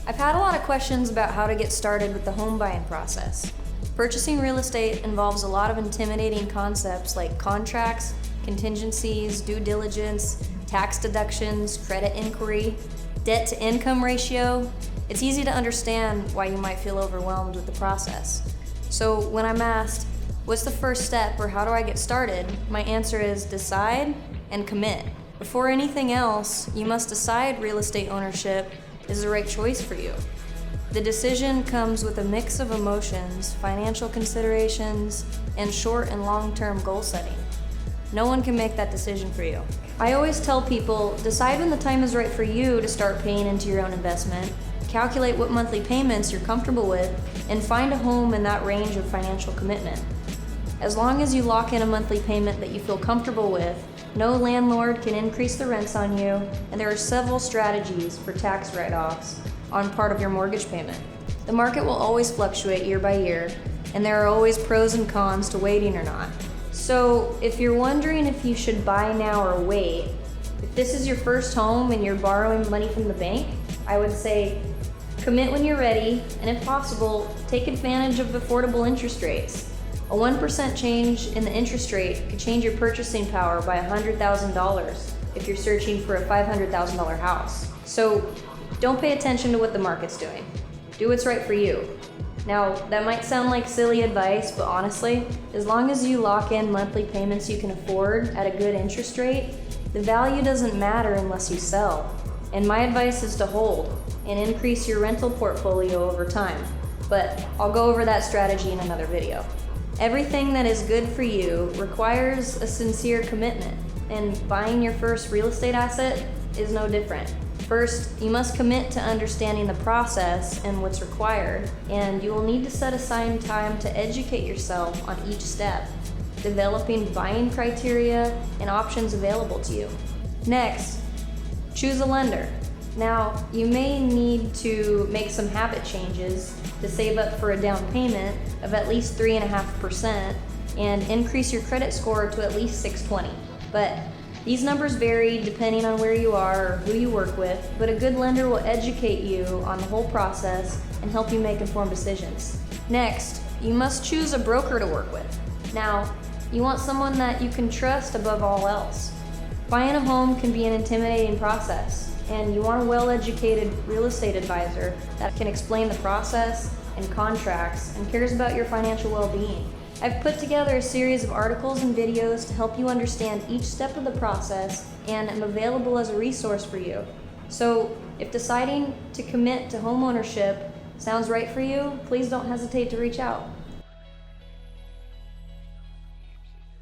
I've had a lot of questions about how to get started with the home buying process. Purchasing real estate involves a lot of intimidating concepts like contracts, contingencies, due diligence, tax deductions, credit inquiry, debt to income ratio. It's easy to understand why you might feel overwhelmed with the process. So when I'm asked, what's the first step or how do I get started? My answer is decide and commit. Before anything else, you must decide real estate ownership is the right choice for you. The decision comes with a mix of emotions, financial considerations, and short and long-term goal setting. No one can make that decision for you. I always tell people, decide when the time is right for you to start paying into your own investment, calculate what monthly payments you're comfortable with, and find a home in that range of financial commitment. As long as you lock in a monthly payment that you feel comfortable with, no landlord can increase the rents on you, and there are several strategies for tax write-offs on part of your mortgage payment. The market will always fluctuate year by year, and there are always pros and cons to waiting or not. So if you're wondering if you should buy now or wait, if this is your first home and you're borrowing money from the bank, I would say commit when you're ready, and if possible, take advantage of affordable interest rates. A 1% change in the interest rate could change your purchasing power by $100,000 if you're searching for a $500,000 house. So don't pay attention to what the market's doing. Do what's right for you. Now, that might sound like silly advice, but honestly, as long as you lock in monthly payments you can afford at a good interest rate, the value doesn't matter unless you sell. And my advice is to hold and increase your rental portfolio over time. But I'll go over that strategy in another video. Everything that is good for you requires a sincere commitment, and buying your first real estate asset is no different. First, you must commit to understanding the process and what's required, and you will need to set aside time to educate yourself on each step, developing buying criteria and options available to you. Next, choose a lender. Now, you may need to make some habit changes to save up for a down payment of at least 3.5% and increase your credit score to at least 620. But these numbers vary depending on where you are or who you work with, but a good lender will educate you on the whole process and help you make informed decisions. Next, you must choose a broker to work with. Now, you want someone that you can trust above all else. Buying a home can be an intimidating process, and you want a well-educated real estate advisor that can explain the process and contracts and cares about your financial well-being. I've put together a series of articles and videos to help you understand each step of the process and am available as a resource for you. So if deciding to commit to home ownership sounds right for you, please don't hesitate to reach out.